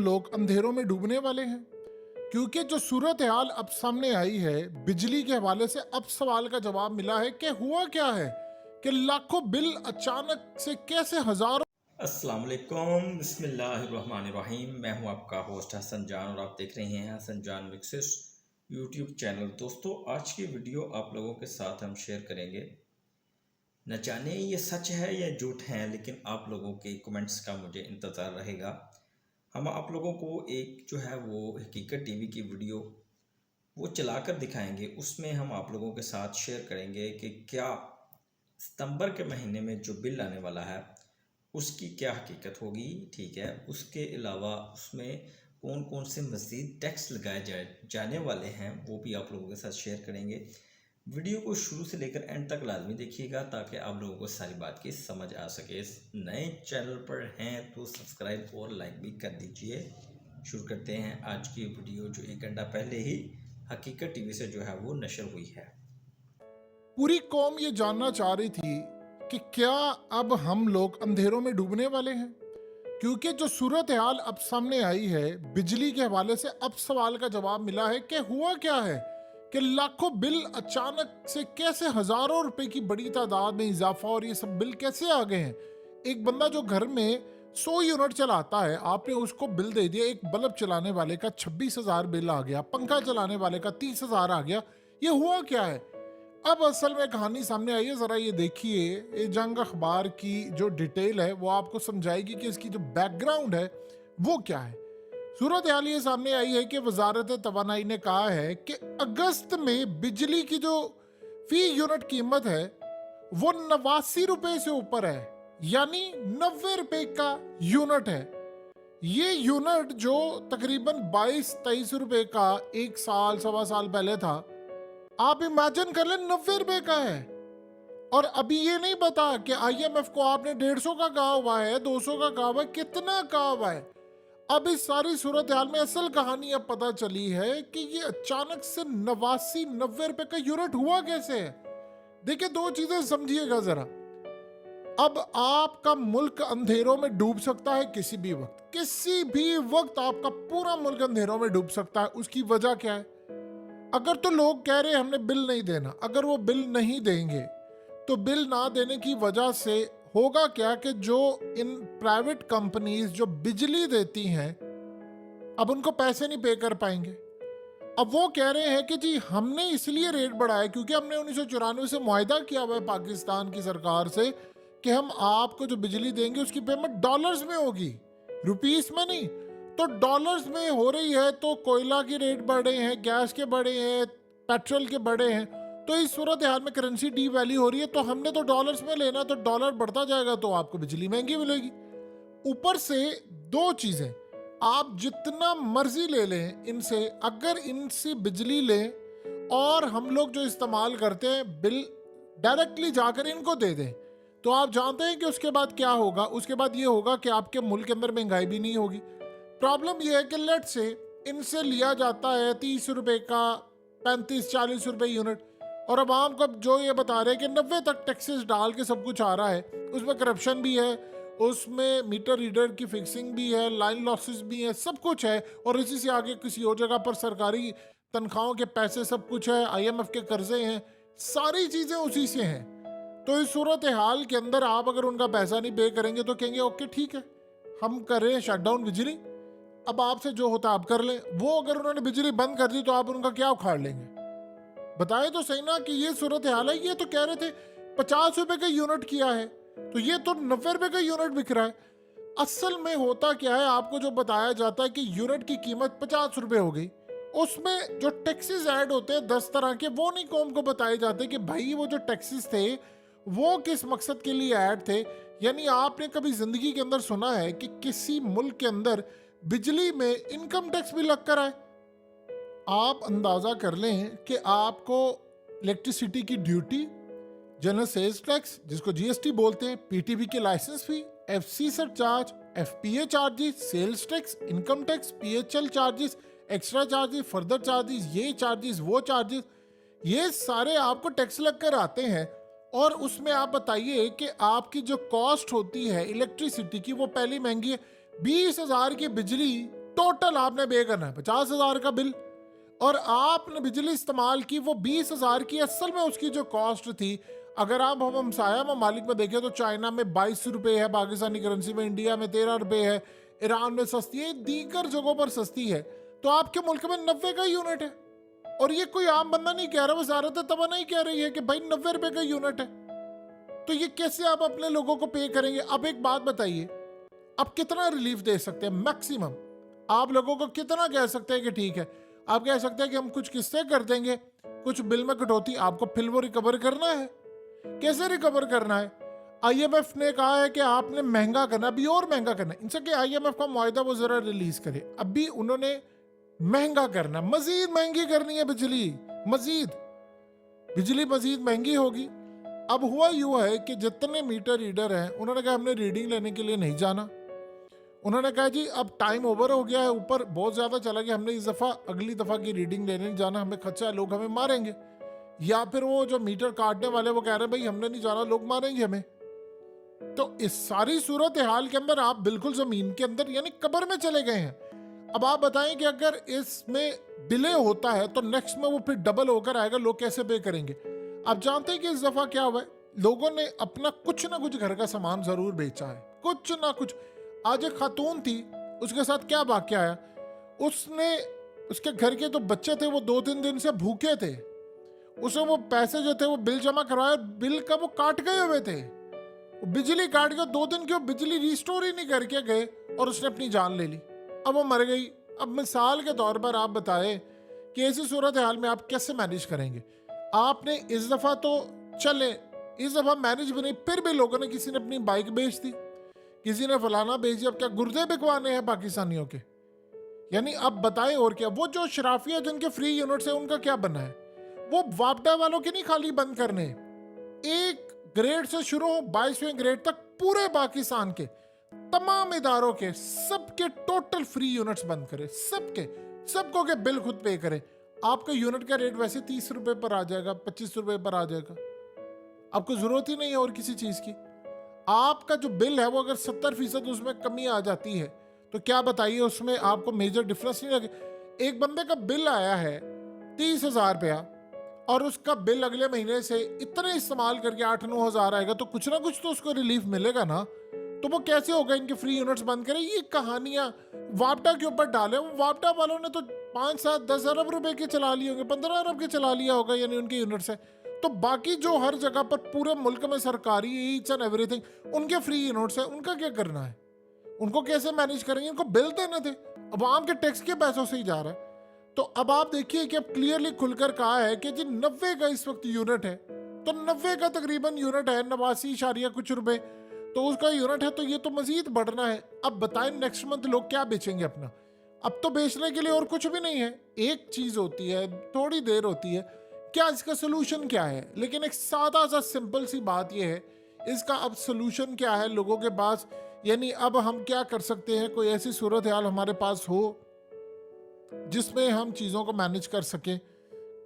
लोग अंधेरों में डूबने वाले हैं, क्योंकि जो सूरत हाल अब सामने आई है बिजली के हवाले से, अब सवाल का जवाब मिला है कि हुआ क्या है कि लाखों बिल अचानक से कैसे हजारों। अस्सलाम वालेकुम, बिस्मिल्लाहिर्रहमानिर्रहीम। मैं हूं आपका होस्ट हसन जान और आप देख रहे हैं हसन जान मिक्सेस यूट्यूब चैनल। दोस्तों, आज की वीडियो आप लोगों के साथ हम शेयर करेंगे। न जाने ये सच है या झूठ है, लेकिन आप लोगों के कमेंट्स का मुझे इंतज़ार रहेगा। हम आप लोगों को एक जो है वो हकीकत टीवी की वीडियो वो चलाकर दिखाएंगे। उसमें हम आप लोगों के साथ शेयर करेंगे कि क्या सितंबर के महीने में जो बिल आने वाला है उसकी क्या हकीकत होगी। ठीक है, उसके अलावा उसमें कौन कौन से मज़ीद टैक्स लगाए जाने वाले हैं वो भी आप लोगों के साथ शेयर करेंगे। वीडियो को शुरू से लेकर एंड तक लाजमी देखिएगा ताकि आप लोगों को सारी बात की समझ आ सके। नए चैनल पर हैं तो सब्सक्राइब और लाइक भी कर दीजिए। शुरू करते हैं आज की वीडियो, जो 1 घंटा पहले ही हकीकत टीवी से जो है वो नशर हुई है। पूरी कौम ये जानना चाह रही थी कि क्या अब हम लोग अंधेरों में डूबने वाले हैं, क्योंकि जो सूरत हाल अब सामने आई है बिजली के हवाले से, अब सवाल का जवाब मिला है कि हुआ क्या है कि लाखों बिल अचानक से कैसे हजारों रुपए की बड़ी तादाद में इजाफा, और ये सब बिल कैसे आ गए हैं। एक बंदा जो घर में 100 यूनिट चलाता है, आपने उसको बिल दे दिया, एक बल्ब चलाने वाले का 26,000 बिल आ गया, पंखा चलाने वाले का 30,000 आ गया। ये हुआ क्या है? अब असल में कहानी सामने आई है, जरा ये देखिए। ये जंग अखबार की जो डिटेल है वो आपको समझाएगी कि इसकी जो बैकग्राउंड है वो क्या है। सूरत हाल ये सामने आई है कि वजारत तवानाई ने कहा है कि अगस्त में बिजली की जो फी यूनिट कीमत है वो 89 रुपए से ऊपर है, यानी 90 रुपए का यूनिट है। ये यूनिट जो तकरीबन 22-23 रुपए का एक साल सवा साल पहले था, आप इमेजिन कर लें 90 रुपए का है। और अभी ये नहीं पता कि IMF को आपने 150 का कहा हुआ है, 200 का कहा हुआ है, कितना कहा हुआ है। अब इस सारी सूरत हाल में असल कहानी अब पता चली है कि ये अचानक से 89-90 रुपए का यूनिट हुआ कैसे है। देखिए, दो चीजें समझिएगा जरा। अब आपका मुल्क अंधेरों में डूब सकता है किसी भी वक्त आपका पूरा मुल्क अंधेरों में डूब सकता है। उसकी वजह क्या है? अगर तो लोग कह रहे हैं हमने बिल नहीं देना, अगर वो बिल नहीं देंगे तो बिल ना देने की वजह से होगा क्या कि जो इन प्राइवेट कंपनीज जो बिजली देती हैं, अब उनको पैसे नहीं पे कर पाएंगे। अब वो कह रहे हैं कि जी हमने इसलिए रेट बढ़ाया क्योंकि हमने 1994 से मुआहिदा किया हुआ है पाकिस्तान की सरकार से कि हम आपको जो बिजली देंगे उसकी पेमेंट डॉलर्स में होगी, रुपीस में नहीं। तो डॉलर्स में हो रही है तो कोयला के रेट बढ़े हैं, गैस के बढ़े हैं, पेट्रोल के बढ़े हैं, तो इस सूरत हाल में करेंसी डी वैल्यू हो रही है। तो हमने तो डॉलर्स में लेना, तो डॉलर बढ़ता जाएगा तो आपको बिजली महंगी मिलेगी। ऊपर से दो चीजें, आप जितना मर्जी ले लें इनसे, अगर इनसे बिजली लें और हम लोग जो इस्तेमाल करते हैं बिल डायरेक्टली जाकर इनको दे दें, तो आप जानते हैं कि उसके बाद क्या होगा। उसके बाद ये होगा कि आपके मुल्क के अंदर महंगाई भी नहीं होगी। प्रॉब्लम यह है कि लेट से इनसे लिया जाता है 30 रुपए का, 35-40 रुपए यूनिट, और अब आम को जो ये बता रहे हैं कि 90 तक टैक्सेस डाल के सब कुछ आ रहा है। उसमें करप्शन भी है, उसमें मीटर रीडर की फिक्सिंग भी है, लाइन लॉसेस भी है, सब कुछ है। और इसी से आगे किसी और जगह पर सरकारी तनख्वाहों के पैसे, सब कुछ है, IMF के कर्जे हैं, सारी चीजें उसी से हैं। तो इस सूरत हाल के अंदर आप अगर उनका पैसा नहीं पे करेंगे तो कहेंगे ओके ठीक है, हम कर रहे हैं शटडाउन बिजली, अब आपसे जो होता आप कर लें। वो अगर उन्होंने बिजली बंद कर दी तो आप उनका क्या उखाड़ लेंगे? बताए तो सही ना कि ये सूरत हाल है। ये तो कह रहे थे 50 रुपए का यूनिट किया है, तो ये तो 90 रुपए का यूनिट बिक रहा है। असल में होता क्या है, आपको जो बताया जाता है कि यूनिट की कीमत 50 रुपए हो गई, उसमें जो टैक्सेस ऐड होते हैं 10 तरह के, वो नहीं कौम को बताए जाते कि भाई वो जो टैक्सेस थे वो किस मकसद के लिए ऐड थे। यानी आपने कभी जिंदगी के अंदर सुना है कि किसी मुल्क के अंदर बिजली में इनकम टैक्स भी लग कर आए? आप अंदाजा कर लें कि आपको इलेक्ट्रिसिटी की ड्यूटी, जनरल सेल्स टैक्स जिसको GST बोलते हैं, PTB की license fee, FC surcharge, FPA charges, sales tax, income tax, PHL charges, extra charges, further charges, ये चार्जेस, वो चार्जेस, ये सारे आपको टैक्स लग कर आते हैं। और उसमें आप बताइए कि आपकी जो कॉस्ट होती है इलेक्ट्रिसिटी की वो पहली महंगी है। 20,000 की बिजली टोटल आपने पे करना है 50,000 का बिल, और आपने बिजली इस्तेमाल की वो 20,000 की। असल में उसकी जो कॉस्ट थी, अगर आप हम हमसाया ममालिक में देखें तो चाइना में 22 रुपये है पाकिस्तानी करेंसी में, इंडिया में 13 रुपये है, ईरान में सस्ती है, दीगर जगहों पर सस्ती है, तो आपके मुल्क में 90 का यूनिट है। और ये कोई आम बंदा नहीं कह रहा, वजारत तबा नहीं कह रही है कि भाई 90 रुपए का यूनिट है। तो ये कैसे आप अपने लोगों को पे करेंगे? अब एक बात बताइए, आप कितना रिलीफ दे सकते हैं मैक्सिमम? आप लोगों को कितना कह सकते हैं कि ठीक है? आप कह सकते हैं कि हम कुछ किस्तें कर देंगे, कुछ बिल में कटौती, आपको फिर वो रिकवर करना है। कैसे रिकवर करना है? आईएमएफ ने कहा है कि आपने महंगा करना, अभी और महंगा करना है। इनसे कि आईएमएफ का मुआहदा वो जरा रिलीज करे, अभी उन्होंने महंगा करना, मजीद महंगी करनी है बिजली, बिजली मजीद महंगी होगी। अब हुआ यूं है कि जितने मीटर रीडर हैं, उन्होंने कहा हमने रीडिंग लेने के लिए नहीं जाना। उन्होंने कहा जी अब टाइम ओवर हो गया है, ऊपर बहुत ज्यादा चला गया, हमने इस दफा अगली दफा की रीडिंग लेने नहीं जाना, हमें खर्चा है, लोग हमें मारेंगे। या फिर वो जो मीटर काटने वाले वो कह रहे हैं भाई हमने नहीं जाना, लोग मारेंगे हमें। तो इस सारी सूरत हाल के अंदर आप बिल्कुल जमीन के अंदर यानी कब्र में चले गए हैं। अब आप बताएं कि अगर इसमें डिले होता है तो नेक्स्ट में वो फिर डबल होकर आएगा, लोग कैसे पे करेंगे? आप जानते हैं कि इस दफा क्या हुआ है, लोगों ने अपना कुछ ना कुछ घर का सामान जरूर बेचा है, कुछ ना कुछ। आज एक खातून थी, उसके साथ क्या वाकया आया, उसने उसके घर के जो बच्चे थे वो 2-3 दिन से भूखे थे, उसने वो पैसे जो थे वो बिल जमा करवाया, बिल का वो काट गए हुए थे, वो बिजली काट के 2 दिन की बिजली रिस्टोर ही नहीं करके गए और उसने अपनी जान ले ली। अब वो मर गई। अब मिसाल के तौर पर आप बताएं कि ऐसी सूरत हाल में आप कैसे मैनेज करेंगे? आपने इस दफा तो चले, इस दफा मैनेज भी नहीं, फिर भी लोगों ने, किसी ने अपनी बाइक बेच दी, किसी ने फलाना बेच दिया। अब क्या गुर्दे बिकवाने हैं पाकिस्तानियों के? यानी अब बताएं और क्या? वो जो शराफिया जिनके फ्री यूनिट्स है उनका क्या बनना है? वो वापडा वालों के नहीं खाली बंद करने, एक ग्रेड से शुरू हो 22वें ग्रेड तक पूरे पाकिस्तान के तमाम इदारों के सबके टोटल फ्री यूनिट्स बंद करें, सबको के बिल खुद पे करें। आपका यूनिट का रेट वैसे 30 रुपए पर आ जाएगा, 25 रुपए पर आ जाएगा, आपको जरूरत ही नहीं है और किसी चीज की। आपका जो बिल है वो अगर 70% उसमें कमी आ जाती है तो क्या बताइए, उसमें आपको मेजर डिफरेंस नहीं लगे। एक बंदे का बिल आया है 30,000 रुपया और उसका बिल अगले महीने से इतने इस्तेमाल करके 8-9 हज़ार आएगा, तो कुछ ना कुछ तो उसको रिलीफ मिलेगा ना। तो वो कैसे होगा? इनके फ्री यूनिट्स बंद करें, ये कहानियां वापटा के ऊपर डाले। वापटा वालों ने तो 5-7-10 अरब रुपए के चला लिए होंगे, 15 अरब के चला लिया होगा, यानी उनके यूनिट्स है। तो बाकी जो हर जगह पर पूरे मुल्क में सरकारी ईच एंड एवरीथिंग उनके फ्री यूनिट्स है, उनका क्या करना है? उनको कैसे मैनेज करेंगे? उनको बिल देने थे, अवाम के टैक्स के पैसों से ही जा रहा है। तो अब आप देखिए कि अब क्लियरली खुलकर कहा है कि जी 90 का इस वक्त यूनिट है, तो 90 का तकरीबन यूनिट है, 89 कुछ रुपए तो उसका यूनिट है, तो ये तो मजीद बढ़ना है। अब बताएं नेक्स्ट मंथ लोग क्या बेचेंगे अपना? अब तो बेचने के लिए और कुछ भी नहीं है। एक चीज होती है, थोड़ी देर होती है, क्या इसका सोल्यूशन क्या है? लेकिन एक सादा सा सिंपल सी बात यह है, इसका अब सोल्यूशन क्या है लोगों के पास? यानी अब हम क्या कर सकते हैं? कोई ऐसी सूरत हाल हमारे पास हो जिसमें हम चीज़ों को मैनेज कर सकें?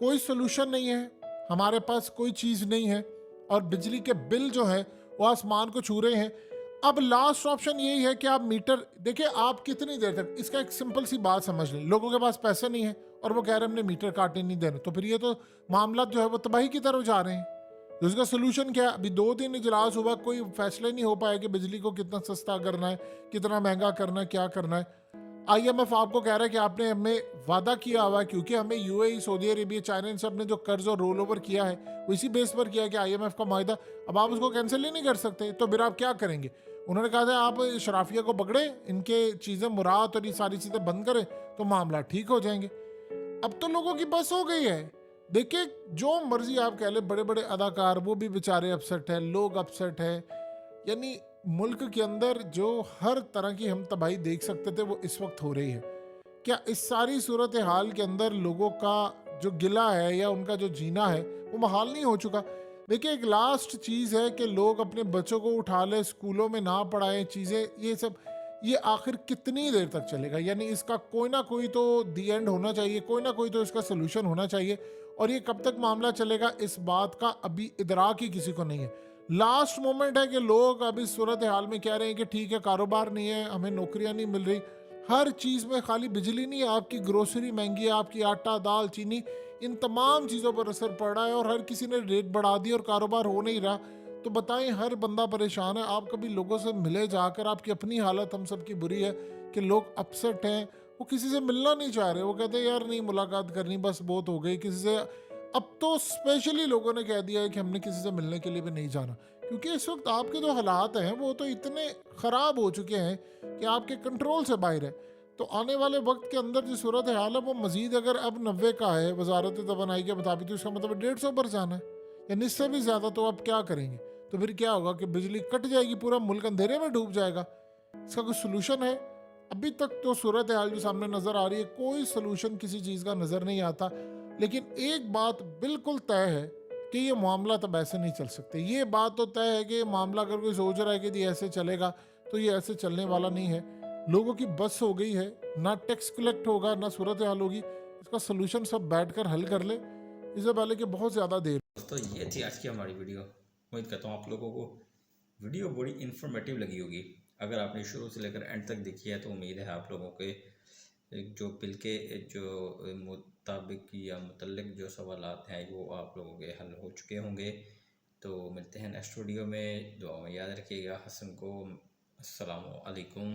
कोई सोल्यूशन नहीं है हमारे पास, कोई चीज़ नहीं है, और बिजली के बिल जो है वो आसमान को छू रहे हैं। अब लास्ट ऑप्शन यही है कि आप मीटर देखिए, आप कितनी देर तक, इसका एक सिंपल सी बात समझ लें, लोगों के पास पैसे नहीं है और वो कह रहे हैं हमने मीटर काटने नहीं देना, तो फिर ये तो मामला जो है वो तबाही की तरफ जा रहे हैं। तो इसका सोल्यूशन क्या है? अभी 2 दिन इजलास हुआ, कोई फैसला नहीं हो पाया कि बिजली को कितना सस्ता करना है, कितना महंगा करना है, क्या करना है। आईएमएफ आपको कह रहा है कि आपने हमें वादा किया हुआ है, क्योंकि हमें यूएई, सऊदी अरेबिया, चाइना, इन सब ने जो कर्ज और रोल ओवर किया है वो इसी बेस पर किया है कि आईएमएफ का माहिदा, अब आप उसको कैंसिल ही नहीं कर सकते, तो फिर आप क्या करेंगे? उन्होंने कहा था आप शराफिया को पकड़े, इनके चीज़ें मुराद और ये सारी चीज़ें बंद करें तो मामला ठीक हो जाएंगे। अब तो लोगों की बस हो गई है। देखिए जो मर्जी आप कह ले, बड़े बड़े अदाकार वो भी बेचारे अपसेट है, लोग अपसेट है, यानी मुल्क के अंदर जो हर तरह की हम तबाही देख सकते थे वो इस वक्त हो रही है। क्या इस सारी सूरत हाल के अंदर लोगों का जो गिला है या उनका जो जीना है वो महाल नहीं हो चुका? देखिए एक लास्ट चीज़ है कि लोग अपने बच्चों को उठा ले, स्कूलों में ना पढ़ाएं चीज़ें, ये सब, ये आखिर कितनी देर तक चलेगा? यानी इसका कोई ना कोई तो दी एंड होना चाहिए, कोई ना कोई तो इसका सोल्यूशन होना चाहिए। और ये कब तक मामला चलेगा इस बात का अभी इदराक ही किसी को नहीं है। लास्ट मोमेंट है कि लोग अब इस सूरत हाल में कह रहे हैं कि ठीक है कारोबार नहीं है, हमें नौकरियां नहीं मिल रही, हर चीज़ में, खाली बिजली नहीं है, आपकी ग्रोसरी महंगी है, आपकी आटा दाल चीनी, इन तमाम चीज़ों पर असर पड़ रहा है और हर किसी ने रेट बढ़ा दी और कारोबार हो नहीं रहा। तो बताएं, हर बंदा परेशान है। आप कभी लोगों से मिले जाकर, आपकी अपनी हालत हम सब की बुरी है कि लोग अपसेट हैं, वो किसी से मिलना नहीं चाह रहे, वो कहते हैं यार नहीं मुलाकात करनी, बस बहुत हो गई किसी से। अब तो स्पेशली लोगों ने कह दिया है कि हमने किसी से मिलने के लिए भी नहीं जाना, क्योंकि इस वक्त आपके जो हालात हैं वो तो इतने ख़राब हो चुके हैं कि आपके कंट्रोल से बाहर है। तो आने वाले वक्त के अंदर जो सूरत हाल है वो मज़ीद, अगर अब 90 का है वजारत तवानाई के मुताबिक, तो इसका मतलब 150 पर जाना है या इससे भी ज़्यादा। तो आप क्या करेंगे? तो फिर क्या होगा कि बिजली कट जाएगी, पूरा मुल्क अंधेरे में डूब जाएगा। इसका कोई सोल्यूशन है? अभी तक तो सूरत हाल जो सामने नज़र आ रही है, कोई सोल्यूशन किसी चीज़ का नज़र नहीं आता। लेकिन एक बात बिल्कुल तय है कि ये मामला तब ऐसे नहीं चल सकते। ये बात तो तय है कि ये मामला, अगर कोई सोच रहा है कि ये ऐसे चलेगा, तो ये ऐसे चलने वाला नहीं है। लोगों की बस हो गई है, ना टैक्स कलेक्ट होगा, ना सूरत हाल होगी। इसका सोल्यूशन सब बैठकर हल कर ले, इससे पहले कि बहुत ज़्यादा देर। दोस्तों ये थी आज की हमारी वीडियो। उम्मीद करता हूँ आप लोगों को वीडियो बड़ी इन्फॉर्मेटिव लगी होगी। अगर आपने शुरू से लेकर एंड तक देखी है तो उम्मीद है आप लोगों के जो बिल के जो मुताबिक या मुतल्लिक जो सवालात हैं वो आप लोगों के हल हो चुके होंगे। तो मिलते हैं नेक्स्ट वीडियो में। दुआ में याद रखिएगा हसन को। अस्सलामु अलैकुम।